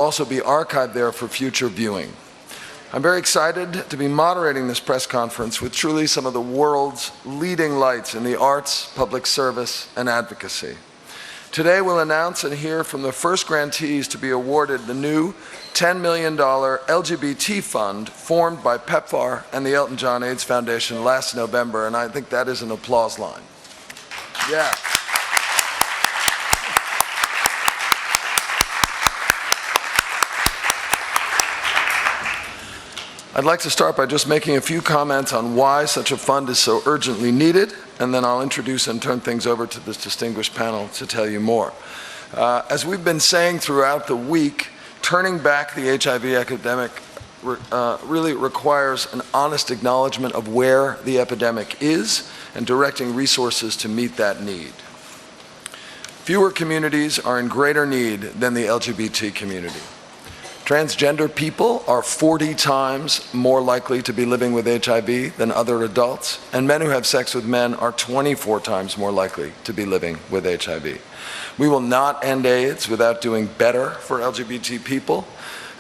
also be archived there for future viewing. I'm very excited to be moderating this press conference with truly some of the world's leading lights in the arts, public service, and advocacy. Today we'll announce and hear from the first grantees to be awarded the new $10 million LGBT Fund formed by Pepfar and the Elton John AIDS Foundation last November, and I think that is an applause line. Yeah. I'd like to start by just making a few comments on why such a fund is so urgently needed, and then I'll introduce and turn things over to this distinguished panel to tell you more. As we've been saying throughout the week, turning back the HIV epidemic really requires an honest acknowledgement of where the epidemic is and directing resources to meet that need. Fewer communities are in greater need than the LGBT community. Transgender people are 40 times more likely to be living with HIV than other adults, and men who have sex with men are 24 times more likely to be living with HIV. We will not end AIDS without doing better for LGBT people,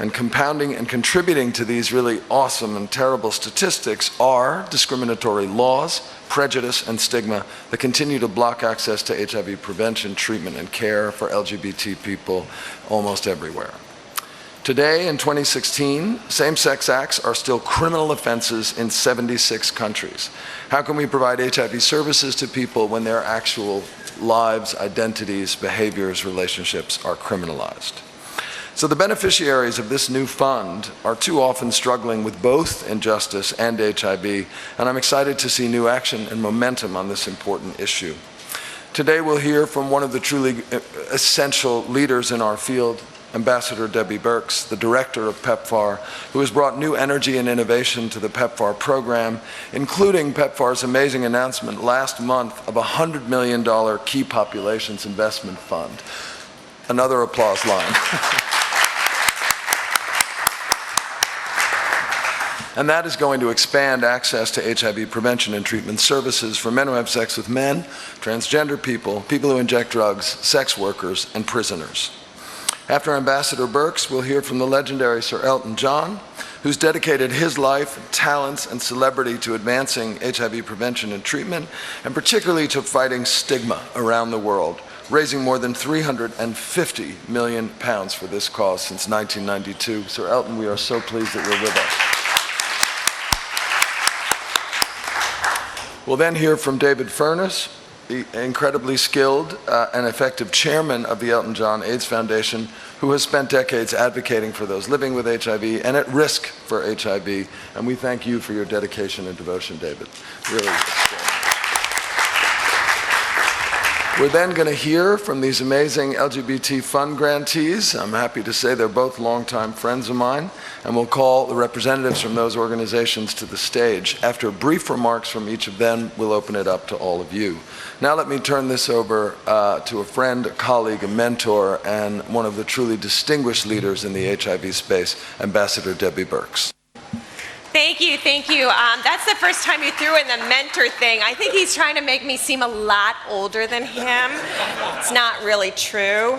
and compounding and contributing to these really awesome and terrible statistics are discriminatory laws, prejudice, and stigma that continue to block access to HIV prevention, treatment, and care for LGBT people almost everywhere. Today, in 2016, same-sex acts are still criminal offenses in 76 countries. How can we provide HIV services to people when their actual lives, identities, behaviors, relationships are criminalized? So the beneficiaries of this new fund are too often struggling with both injustice and HIV, and I'm excited to see new action and momentum on this important issue. Today we'll hear from one of the truly essential leaders in our field, Ambassador Debbie Birx, the director of Pepfar, who has brought new energy and innovation to the Pepfar program, including Pepfar's amazing announcement last month of a $100 million Key Populations Investment Fund. Another applause line. And that is going to expand access to HIV prevention and treatment services for men who have sex with men, transgender people, people who inject drugs, sex workers, and prisoners. After Ambassador Birx, we'll hear from the legendary Sir Elton John, who's dedicated his life, talents, and celebrity to advancing HIV prevention and treatment, and particularly to fighting stigma around the world, raising more than £350 million for this cause since 1992. Sir Elton, we are so pleased that you're with us. We'll then hear from David Furness, the incredibly skilled and effective chairman of the Elton John AIDS Foundation, who has spent decades advocating for those living with HIV and at risk for HIV. And we thank you for your dedication and devotion, David. Really. We're then going to hear from these amazing LGBT Fund grantees. I'm happy to say they're both longtime friends of mine, and we'll call the representatives from those organizations to the stage. After brief remarks from each of them, we'll open it up to all of you. Now let me turn this over to a friend, a colleague, a mentor, and one of the truly distinguished leaders in the HIV space, Ambassador Debbie Birx. Thank you, thank you. That's the first time you threw in the mentor thing. I think he's trying to make me seem a lot older than him. It's not really true.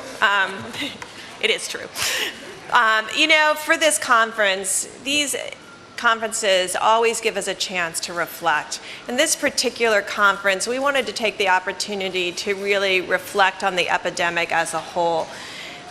It is true. You know, for this conference, these conferences always give us a chance to reflect. In this particular conference, we wanted to take the opportunity to really reflect on the epidemic as a whole.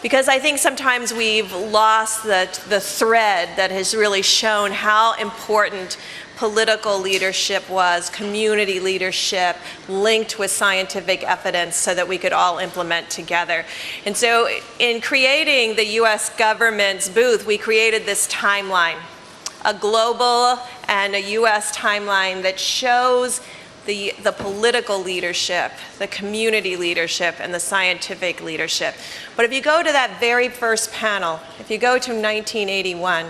Because I think sometimes we've lost the thread that has really shown how important political leadership was, community leadership, linked with scientific evidence so that we could all implement together. And so in creating the US government's booth, we created this timeline, a global and a US timeline that shows the political leadership, the community leadership, and the scientific leadership. But if you go to that very first panel, if you go to 1981,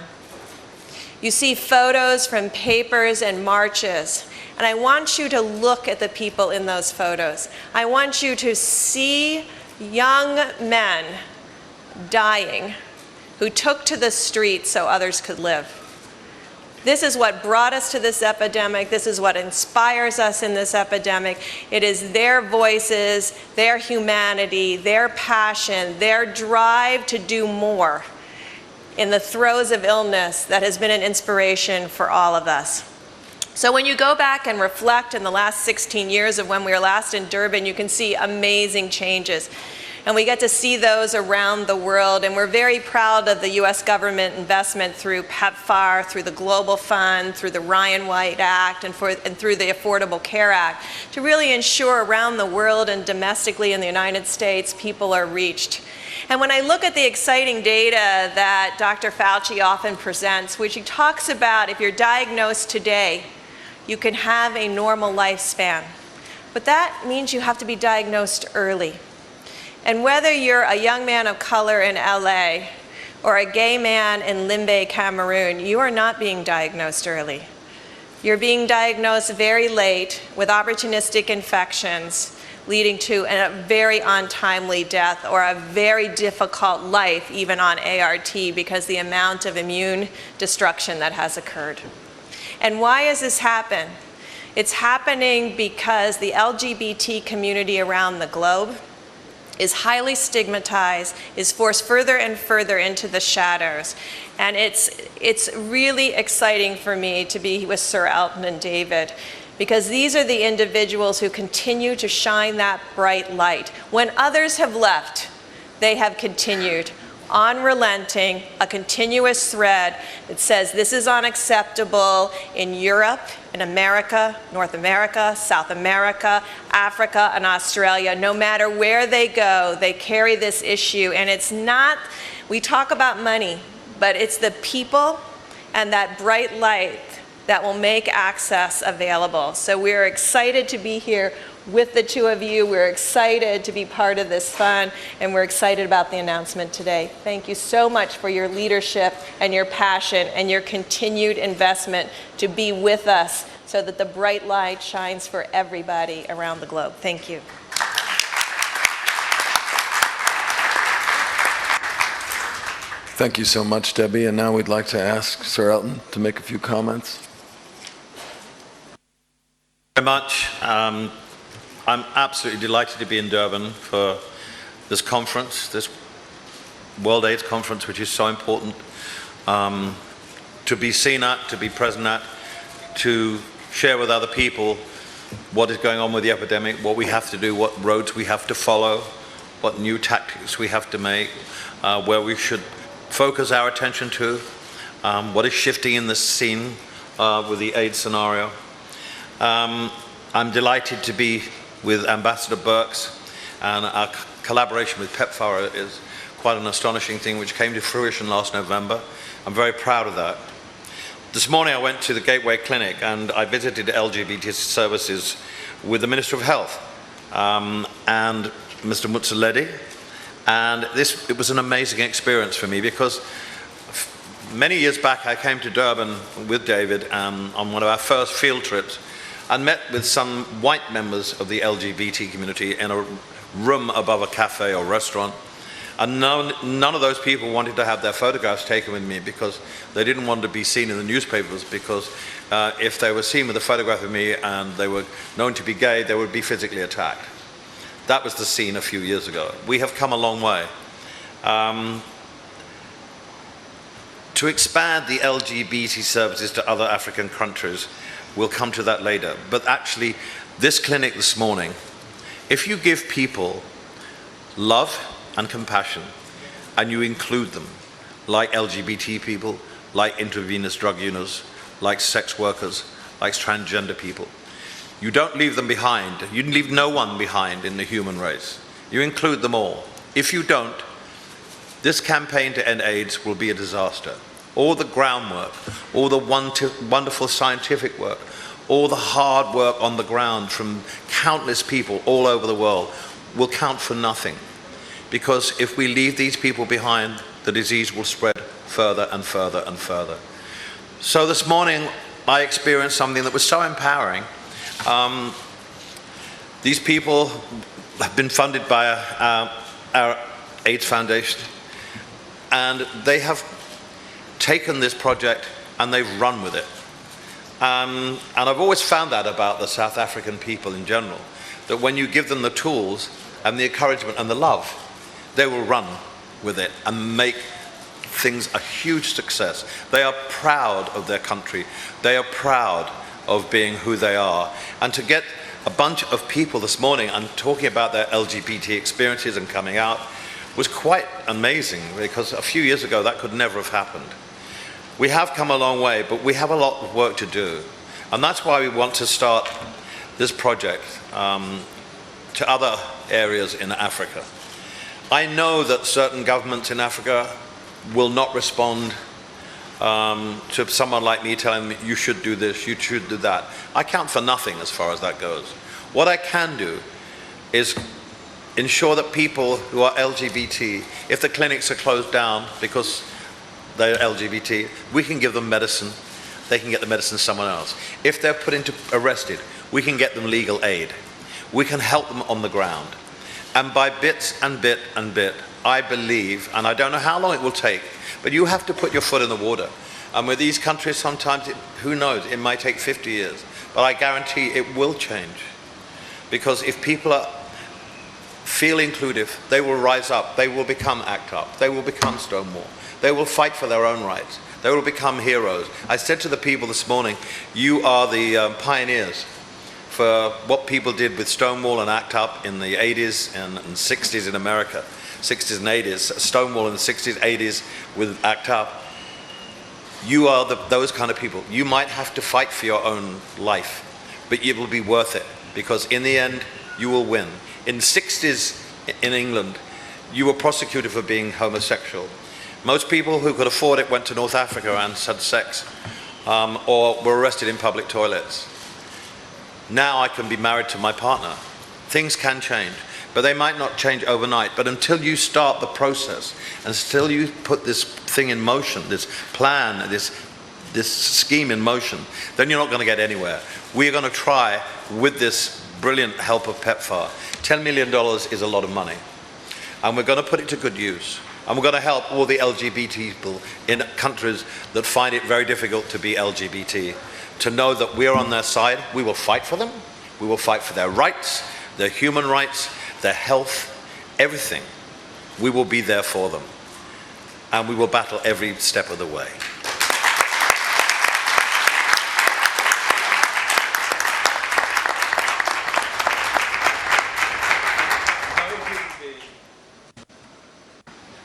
you see photos from papers and marches. And I want you to look at the people in those photos. I want you to see young men dying who took to the streets so others could live. This is what brought us to this epidemic. This is what inspires us in this epidemic. It is their voices, their humanity, their passion, their drive to do more in the throes of illness that has been an inspiration for all of us. So when you go back and reflect in the last 16 years of when we were last in Durban, you can see amazing changes. And we get to see those around the world, and we're very proud of the US government investment through Pepfar, through the Global Fund, through the Ryan White Act, and through the Affordable Care Act, to really ensure around the world and domestically in the United States, people are reached. And when I look at the exciting data that Dr. Fauci often presents, which he talks about if you're diagnosed today, you can have a normal lifespan. But that means you have to be diagnosed early. And whether you're a young man of color in LA or a gay man in Limbe, Cameroon, you are not being diagnosed early. You're being diagnosed very late with opportunistic infections, leading to a very untimely death or a very difficult life, even on ART, because the amount of immune destruction that has occurred. And why has this happened? It's happening because the LGBT community around the globe is highly stigmatized, is forced further and further into the shadows. And it's really exciting for me to be with Sir Elton and David, because these are the individuals who continue to shine that bright light. When others have left, they have continued, unrelenting, a continuous thread that says this is unacceptable in Europe, in America, North America, South America, Africa, and Australia. No matter where they go, they carry this issue. And it's not, we talk about money, but it's the people and that bright light that will make access available. So we're excited to be here with the two of you. We're excited to be part of this fund, and we're excited about the announcement today. Thank you so much for your leadership and your passion and your continued investment to be with us so that the bright light shines for everybody around the globe. Thank you. Thank you so much, Debbie. And now we'd like to ask Sir Elton to make a few comments. Very much. I'm absolutely delighted to be in Durban for this conference, this World AIDS Conference, which is so important to be seen at, to be present at, to share with other people what is going on with the epidemic, what we have to do, what roads we have to follow, what new tactics we have to make, where we should focus our attention to, what is shifting in the scene with the AIDS scenario. I'm delighted to be with Ambassador Birx, and our collaboration with Pepfar is quite an astonishing thing which came to fruition last November. I'm very proud of that. This morning I went to the Gateway Clinic and I visited LGBT services with the Minister of Health and Mr. Mutsaledi, and it was an amazing experience for me because many years back I came to Durban with David on one of our first field trips and met with some white members of the LGBT community in a room above a cafe or restaurant. And none of those people wanted to have their photographs taken with me because they didn't want to be seen in the newspapers, because if they were seen with a photograph of me and they were known to be gay, they would be physically attacked. That was the scene a few years ago. We have come a long way. To expand the LGBT services to other African countries, we'll come to that later. But actually, this clinic this morning, if you give people love and compassion, and you include them, like LGBT people, like intravenous drug users, like sex workers, like transgender people, you don't leave them behind. You leave no one behind in the human race. You include them all. If you don't, this campaign to end AIDS will be a disaster. All the groundwork, all the wonderful scientific work, all the hard work on the ground from countless people all over the world will count for nothing. Because if we leave these people behind, the disease will spread further and further and further. So this morning, I experienced something that was so empowering. These people have been funded by our AIDS Foundation, and they have taken this project and they've run with it. And I've always found that about the South African people in general, that when you give them the tools and the encouragement and the love, they will run with it and make things a huge success. They are proud of their country. They are proud of being who they are. And to get a bunch of people this morning and talking about their LGBT experiences and coming out was quite amazing, because a few years ago that could never have happened. We have come a long way, but we have a lot of work to do. And that's why we want to start this project to other areas in Africa. I know that certain governments in Africa will not respond to someone like me telling me, you should do this, you should do that. I count for nothing as far as that goes. What I can do is ensure that people who are LGBT, if the clinics are closed down because they're LGBT, we can give them medicine. They can get the medicine somewhere else. If they're arrested, we can get them legal aid. We can help them on the ground. And by bits and bit and bit, I believe, and I don't know how long it will take, but you have to put your foot in the water. And with these countries, sometimes, who knows, it might take 50 years. But I guarantee it will change. Because if people feel inclusive, they will rise up, they will become ACT UP, they will become Stonewall, they will fight for their own rights, they will become heroes. I said to the people this morning, you are the pioneers for what people did with Stonewall and ACT UP in the 80s and 60s in America, 60s and 80s, Stonewall in the 60s, 80s with ACT UP. You are those kind of people. You might have to fight for your own life, but it will be worth it, because in the end, you will win. In the 60s in England, you were prosecuted for being homosexual. Most people who could afford it went to North Africa and had sex, or were arrested in public toilets. Now I can be married to my partner. Things can change, but they might not change overnight. But until you start the process, until you put this thing in motion, this plan, this scheme in motion, then you're not going to get anywhere. We're going to try, with this brilliant help of Pepfar, $10 million is a lot of money. And we're going to put it to good use. And we're going to help all the LGBT people in countries that find it very difficult to be LGBT, to know that we're on their side. We will fight for them. We will fight for their rights, their human rights, their health, everything. We will be there for them. And we will battle every step of the way.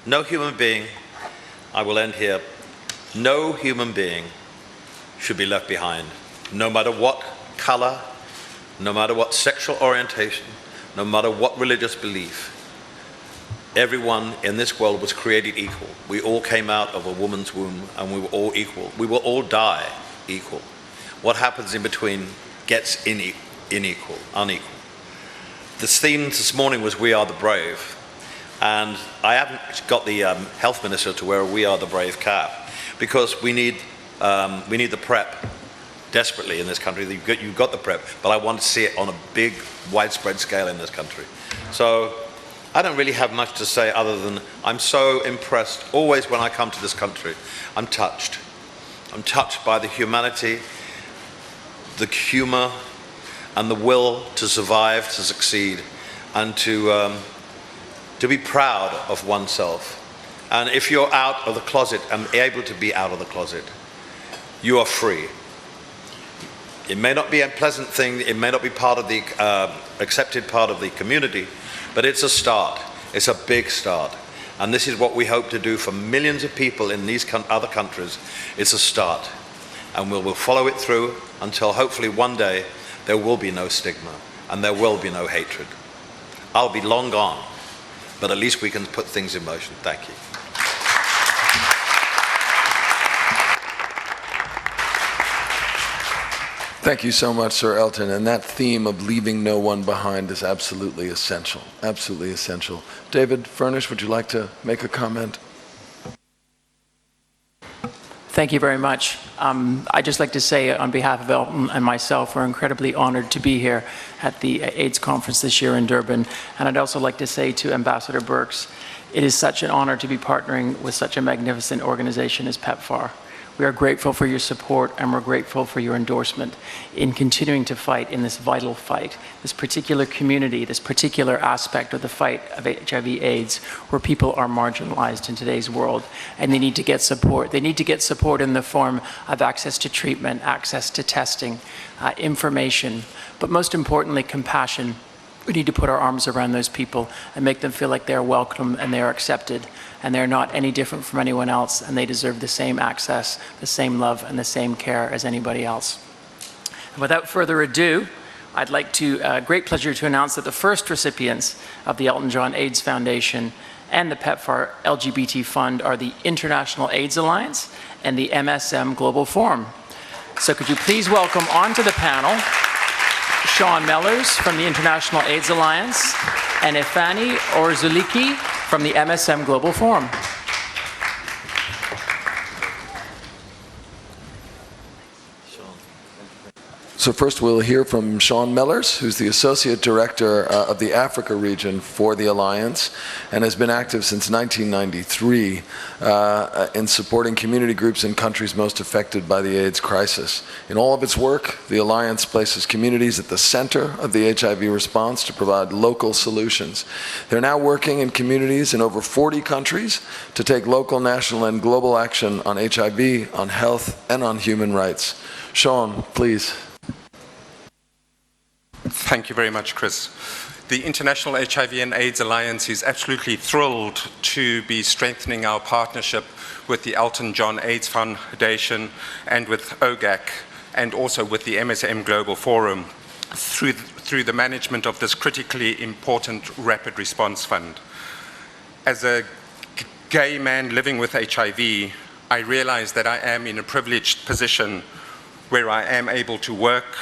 No human being, I will end here, no human being should be left behind, no matter what color, no matter what sexual orientation, no matter what religious belief. Everyone in this world was created equal. We all came out of a woman's womb and we were all equal. We will all die equal. What happens in between gets unequal. The theme this morning was "We Are the Brave." And I haven't got the health minister to wear a "We Are the Brave" cap, because we need the PrEP desperately in this country. You've got the PrEP, but I want to see it on a big, widespread scale in this country. So I don't really have much to say other than I'm so impressed. Always when I come to this country, I'm touched. I'm touched by the humanity, the humor, and the will to survive, to succeed, and to be proud of oneself. And if you're out of the closet and able to be out of the closet, you are free. It may not be a pleasant thing, it may not be part of the accepted part of the community, but it's a start. It's a big start. And this is what we hope to do for millions of people in these other countries. It's a start. And we'll follow it through until hopefully one day there will be no stigma and there will be no hatred. I'll be long gone, but at least we can put things in motion. Thank you. Thank you so much, Sir Elton. And that theme of leaving no one behind is absolutely essential. Absolutely essential. David Furnish, would you like to make a comment? Thank you very much. I'd just like to say on behalf of Elton and myself, we're incredibly honored to be here at the AIDS conference this year in Durban. And I'd also like to say to Ambassador Birks, it is such an honor to be partnering with such a magnificent organization as Pepfar. We are grateful for your support, and we're grateful for your endorsement in continuing to fight in this vital fight, this particular community, this particular aspect of the fight of HIV/AIDS, where people are marginalized in today's world, and they need to get support. They need to get support in the form of access to treatment, access to testing, information, but most importantly, compassion. We need to put our arms around those people and make them feel like they're welcome and they're accepted and they're not any different from anyone else, and they deserve the same access, the same love, and the same care as anybody else. And without further ado, I'd like to, great pleasure to announce that the first recipients of the Elton John AIDS Foundation and the Pepfar LGBT Fund are the International AIDS Alliance and the MSM Global Forum. So could you please welcome onto the panel Sean Mellers from the International AIDS Alliance and Ifani Orzuliki from the MSM Global Forum. So first we'll hear from Sean Mellers, who's the Associate Director of the Africa region for the Alliance and has been active since 1993 in supporting community groups in countries most affected by the AIDS crisis. In all of its work, the Alliance places communities at the center of the HIV response to provide local solutions. They're now working in communities in over 40 countries to take local, national, and global action on HIV, on health, and on human rights. Sean, please. Thank you very much, Chris. The International HIV and AIDS Alliance is absolutely thrilled to be strengthening our partnership with the Elton John AIDS Foundation and with OGAC, and also with the MSM Global Forum through the management of this critically important rapid response fund. As a gay man living with HIV, I realize that I am in a privileged position where I am able to work,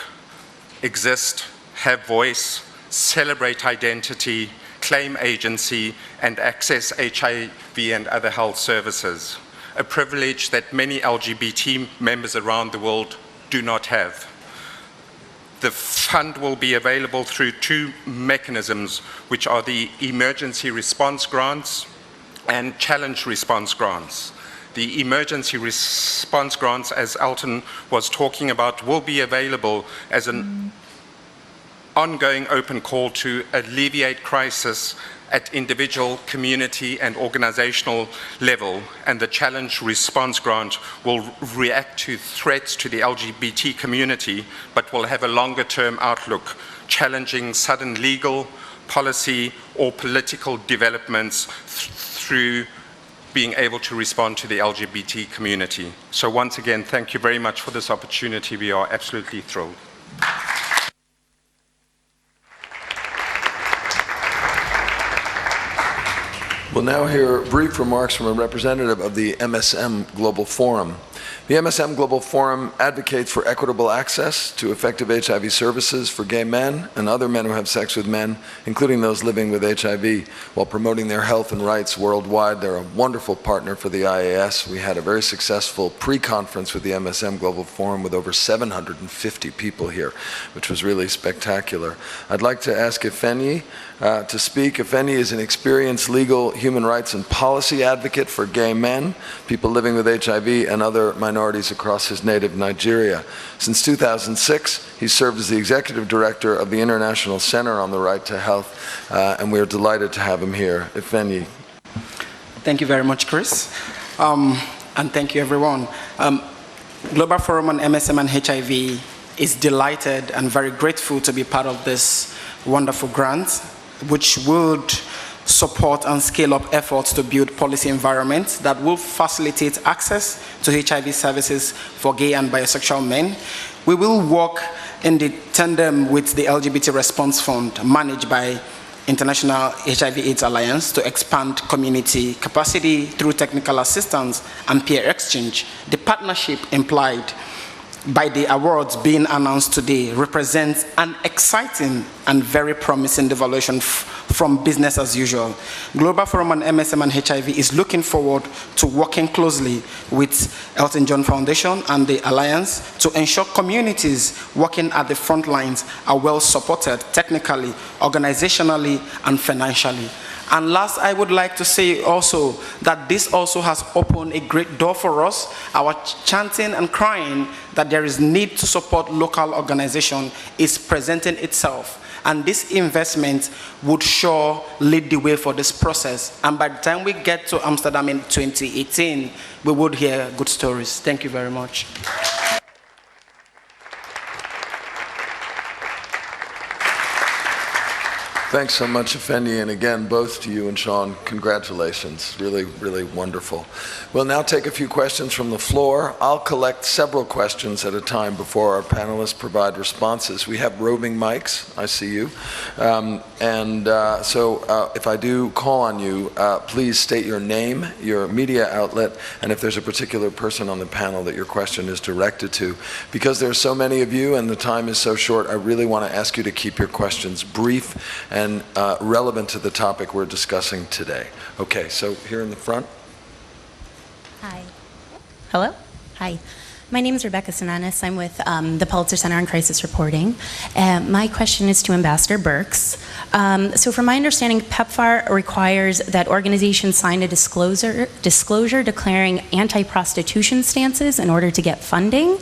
exist, have voice, celebrate identity, claim agency, and access HIV and other health services, a privilege that many LGBT members around the world do not have. The fund will be available through two mechanisms, which are the emergency response grants and challenge response grants. The emergency response grants, as Elton was talking about, will be available as an ongoing open call to alleviate crisis at individual, community, and organizational level, and the challenge response grant will react to threats to the LGBT community, but will have a longer-term outlook, challenging sudden legal, policy, or political developments through being able to respond to the LGBT community. So once again, thank you very much for this opportunity. We are absolutely thrilled. We'll now hear brief remarks from a representative of the MSM Global Forum. The MSM Global Forum advocates for equitable access to effective HIV services for gay men and other men who have sex with men, including those living with HIV, while promoting their health and rights worldwide. They're a wonderful partner for the IAS. We had a very successful pre-conference with the MSM Global Forum with over 750 people here, which was really spectacular. I'd like to ask Ifeni to speak. Ifeni is an experienced legal, human rights, and policy advocate for gay men, people living with HIV, and other minorities across his native Nigeria. Since 2006, he served as the executive director of the International Center on the Right to Health, and we are delighted to have him here. Ifeni. Thank you very much, Chris, and thank you, everyone. Global Forum on MSM and HIV is delighted and very grateful to be part of this wonderful grant, which would support and scale up efforts to build policy environments that will facilitate access to HIV services for gay and bisexual men. We will work in the tandem with the LGBT Response Fund managed by International HIV/AIDS Alliance to expand community capacity through technical assistance and peer exchange. The partnership implied by the awards being announced today represents an exciting and very promising devolution from business as usual. Global Forum on MSM and HIV is looking forward to working closely with Elton John Foundation and the Alliance to ensure communities working at the front lines are well supported technically, organizationally, and financially. And last, I would like to say also that this also has opened a great door for us. Our chanting and crying that there is need to support local organization is presenting itself. And this investment would sure lead the way for this process. And by the time we get to Amsterdam in 2018, we would hear good stories. Thank you very much. Thanks so much, Effendi, and again, both to you and Sean, congratulations. Really, really wonderful. We'll now take a few questions from the floor. I'll collect several questions at a time before our panelists provide responses. We have roving mics, I see you. So if I do call on you, please state your name, your media outlet, and if there's a particular person on the panel that your question is directed to. Because there are so many of you and the time is so short, I really want to ask you to keep your questions brief and relevant to the topic we're discussing today. Okay, so here in the front. Hi. Hello? Hi. My name is Rebecca Sananis. I'm with the Pulitzer Center on Crisis Reporting. My question is to Ambassador Birks. So from my understanding, Pepfar requires that organizations sign a disclosure declaring anti-prostitution stances in order to get funding.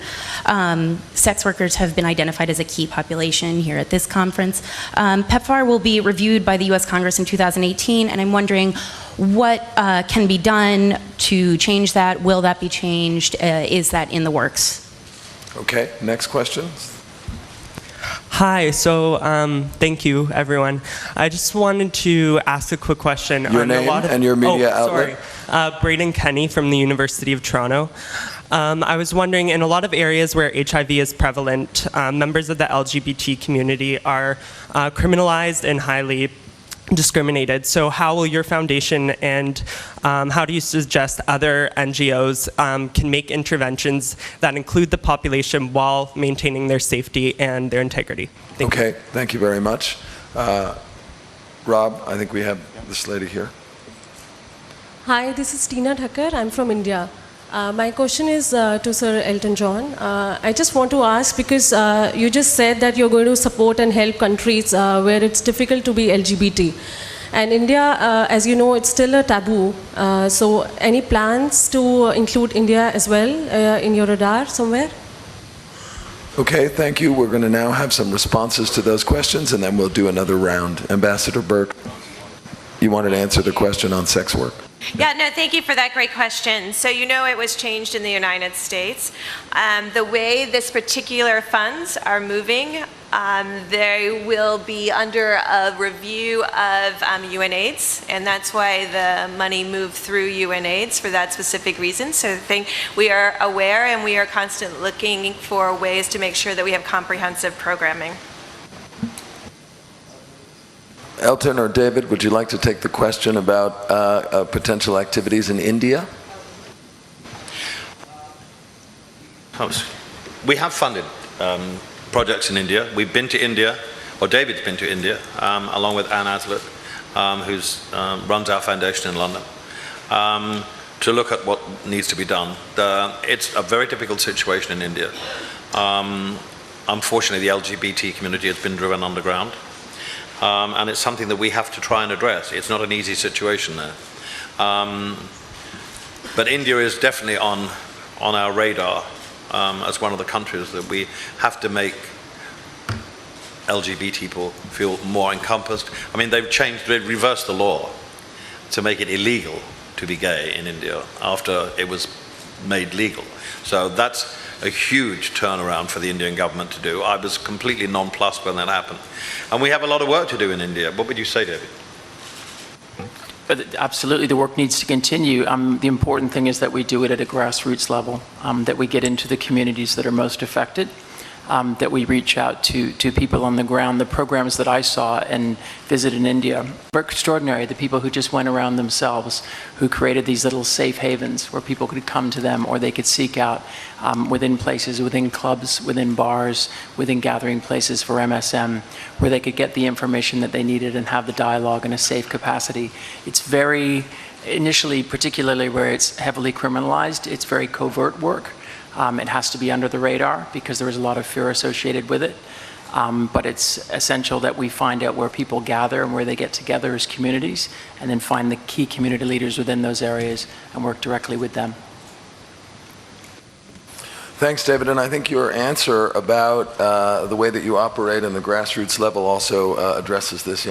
Sex workers have been identified as a key population here at this conference. Pepfar will be reviewed by the US Congress in 2018, and I'm wondering what can be done to change that? Will that be changed? Is that in the works? Okay, next question. Hi, so thank you, everyone. I just wanted to ask a quick question. Your name and your media outlet? Sorry. Braden Kenny from the University of Toronto. I was wondering, in a lot of areas where HIV is prevalent, members of the LGBT community are criminalized and highly discriminated. So how will your foundation and how do you suggest other NGOs can make interventions that include the population while maintaining their safety and their integrity? Thank you very much. Rob, I think we have this lady here. Hi, this is Tina Thakkar. I'm from India. My question is to Sir Elton John. I just want to ask, because you just said that you're going to support and help countries where it's difficult to be LGBT. And India, as you know, it's still a taboo. So any plans to include India as well in your radar somewhere? Okay, thank you. We're going to now have some responses to those questions, and then we'll do another round. Ambassador Burke, you wanted to answer the question on sex work. Yeah, no, thank you for that great question. So you know it was changed in the United States. The way this particular funds are moving, they will be under a review of UNAIDS, and that's why the money moved through UNAIDS for that specific reason. So I think we are aware and we are constantly looking for ways to make sure that we have comprehensive programming. Elton or David, would you like to take the question about potential activities in India? We have funded projects in India. We've been to India, or David's been to India, along with Anne Aslett, who runs our foundation in London, to look at what needs to be done. It's a very difficult situation in India. Unfortunately, the LGBT community has been driven underground. And it's something that we have to try and address. It's not an easy situation there. But India is definitely on our radar as one of the countries that we have to make LGBT people feel more encompassed. I mean, they've reversed the law to make it illegal to be gay in India after it was made legal. So that's a huge turnaround for the Indian government to do. I was completely nonplussed when that happened. And we have a lot of work to do in India. What would you say, David? But absolutely, the work needs to continue. The important thing is that we do it at a grassroots level, that we get into the communities that are most affected, that we reach out to people on the ground. The programs that I saw and visited in India were extraordinary. The people who just went around themselves, who created these little safe havens where people could come to them or they could seek out within places, within clubs, within bars, within gathering places for MSM, where they could get the information that they needed and have the dialogue in a safe capacity. It's very, initially, particularly where it's heavily criminalized, it's very covert work. It has to be under the radar because there is a lot of fear associated with it. But it's essential that we find out where people gather and where they get together as communities, and then find the key community leaders within those areas and work directly with them. Thanks, David. And I think your answer about the way that you operate on the grassroots level also addresses this.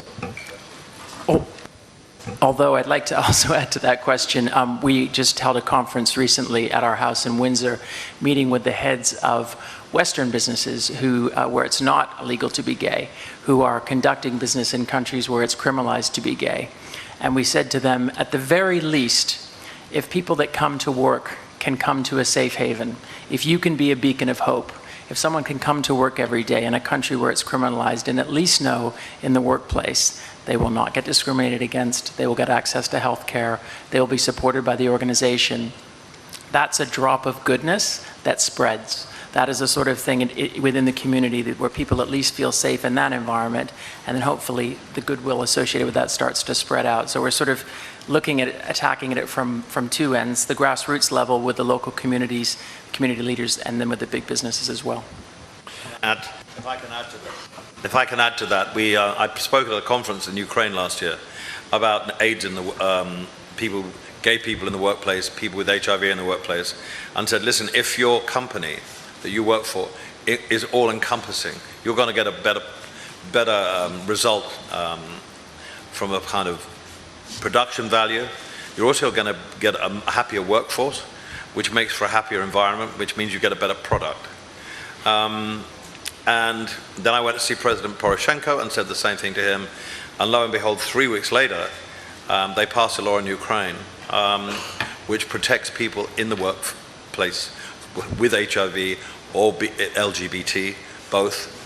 Although I'd like to also add to that question, we just held a conference recently at our house in Windsor, meeting with the heads of Western businesses who, where it's not illegal to be gay, who are conducting business in countries where it's criminalized to be gay. And we said to them, at the very least, if people that come to work can come to a safe haven, if you can be a beacon of hope, if someone can come to work every day in a country where it's criminalized and at least know in the workplace they will not get discriminated against, they will get access to health care, they will be supported by the organization, that's a drop of goodness that spreads. That is a sort of thing within the community where people at least feel safe in that environment, and then hopefully the goodwill associated with that starts to spread out. So we're sort of looking at attacking it from two ends, the grassroots level with the local communities, community leaders, and then with the big businesses as well. If I can add to that, I spoke at a conference in Ukraine last year about AIDS in the gay people in the workplace, people with HIV in the workplace, and said, listen, if your company that you work for is all-encompassing, you're going to get a better result from a kind of production value. You're also going to get a happier workforce, which makes for a happier environment, which means you get a better product. And then I went to see President Poroshenko and said the same thing to him. And lo and behold, 3 weeks later, they passed a law in Ukraine which protects people in the workplace with HIV or LGBT, both,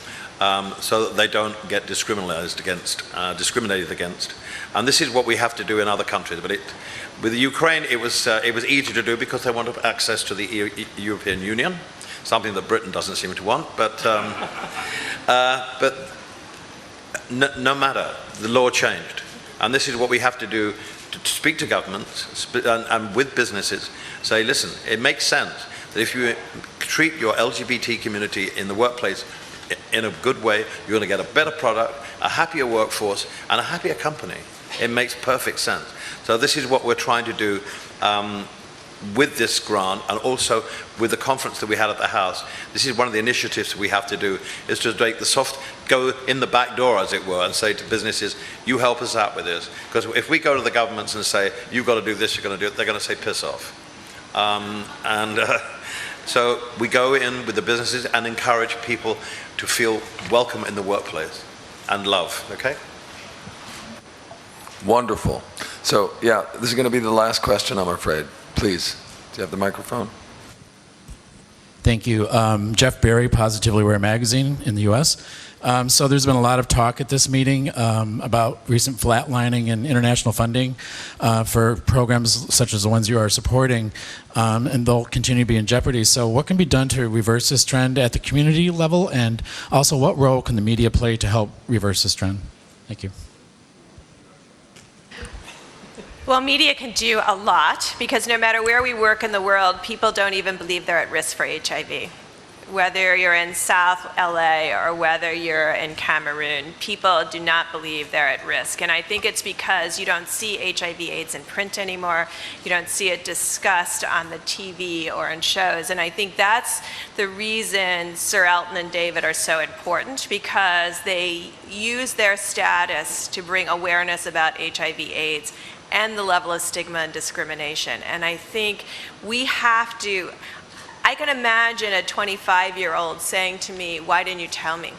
so that they don't get discriminated against. And this is what we have to do in other countries. But with Ukraine, it was easy to do because they wanted access to the European Union, something that Britain doesn't seem to want. But no matter, the law changed. And this is what we have to do, to speak to governments and with businesses, say, listen, it makes sense that if you treat your LGBT community in the workplace in a good way, you're going to get a better product, a happier workforce, and a happier company. It makes perfect sense. So this is what we're trying to do with this grant, and also with the conference that we had at the house. This is one of the initiatives we have to do, is to make go in the back door, as it were, and say to businesses, you help us out with this. Because if we go to the governments and say, you've got to do this, you're going to do it, they're going to say, piss off. So we go in with the businesses and encourage people to feel welcome in the workplace and love, okay? Wonderful. So, yeah, this is going to be the last question, I'm afraid. Please, do you have the microphone? Thank you. Jeff Berry, Positively Aware Magazine in the U.S. So there's been a lot of talk at this meeting about recent flatlining and international funding for programs such as the ones you are supporting, and they'll continue to be in jeopardy. So what can be done to reverse this trend at the community level, and also what role can the media play to help reverse this trend? Thank you. Well, media can do a lot, because no matter where we work in the world, people don't even believe they're at risk for HIV. Whether you're in South LA or whether you're in Cameroon, people do not believe they're at risk. And I think it's because you don't see HIV/AIDS in print anymore. You don't see it discussed on the TV or in shows. And I think that's the reason Sir Elton and David are so important, because they use their status to bring awareness about HIV/AIDS and the level of stigma and discrimination. And I think we have to, I can imagine a 25-year-old saying to me, why didn't you tell me?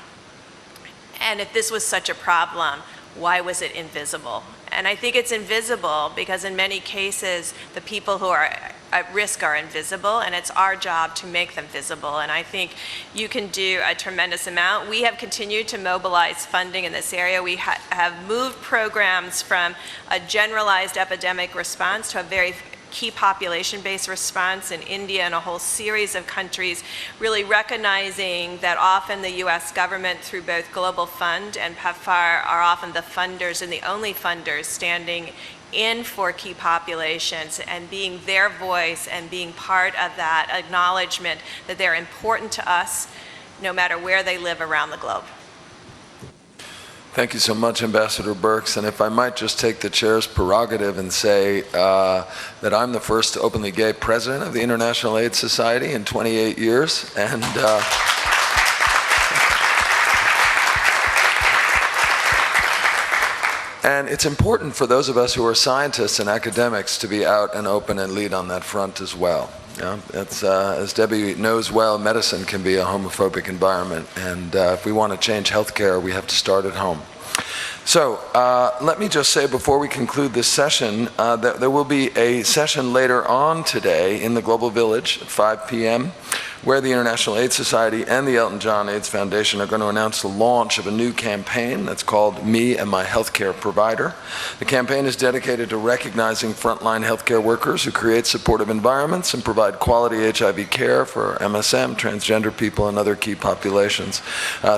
And if this was such a problem, why was it invisible? And I think it's invisible because in many cases, the people who are at risk are invisible, and it's our job to make them visible. And I think you can do a tremendous amount. We have continued to mobilize funding in this area. We have moved programs from a generalized epidemic response to a very key population-based response in India and a whole series of countries, really recognizing that often the US government, through both Global Fund and Pepfar, are often the funders and the only funders standing in for key populations, and being their voice and being part of that acknowledgement that they're important to us no matter where they live around the globe. Thank you so much, Ambassador Birks. And if I might just take the chair's prerogative and say that I'm the first openly gay president of the International AIDS Society in 28 years. And it's important for those of us who are scientists and academics to be out and open and lead on that front as well. As Debbie knows well, medicine can be a homophobic environment, and if we want to change healthcare, we have to start at home. So let me just say before we conclude this session that there will be a session later on today in the Global Village at 5 p.m. where the International AIDS Society and the Elton John AIDS Foundation are going to announce the launch of a new campaign that's called Me and My Healthcare Provider. The campaign is dedicated to recognizing frontline healthcare workers who create supportive environments and provide quality HIV care for MSM, transgender people, and other key populations.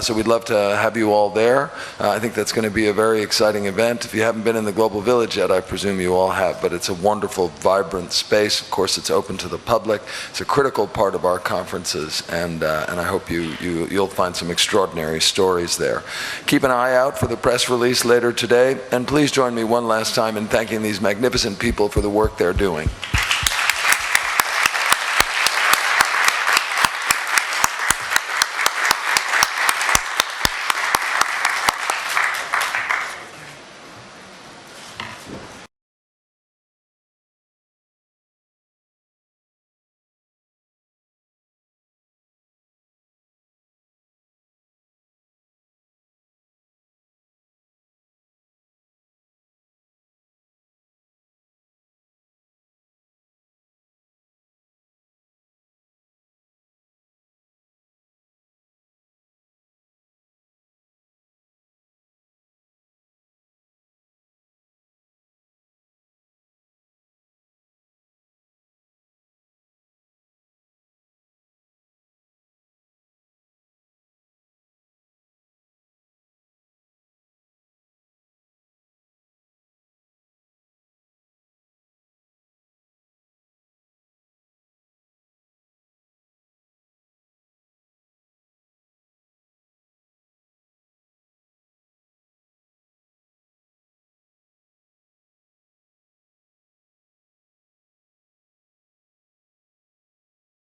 So we'd love to have you all there. I think that's going to be a very exciting event. If you haven't been in the Global Village yet, I presume you all have, but it's a wonderful, vibrant space. Of course, it's open to the public. It's a critical part of our conferences, and I hope you'll find some extraordinary stories there. Keep an eye out for the press release later today, and please join me one last time in thanking these magnificent people for the work they're doing.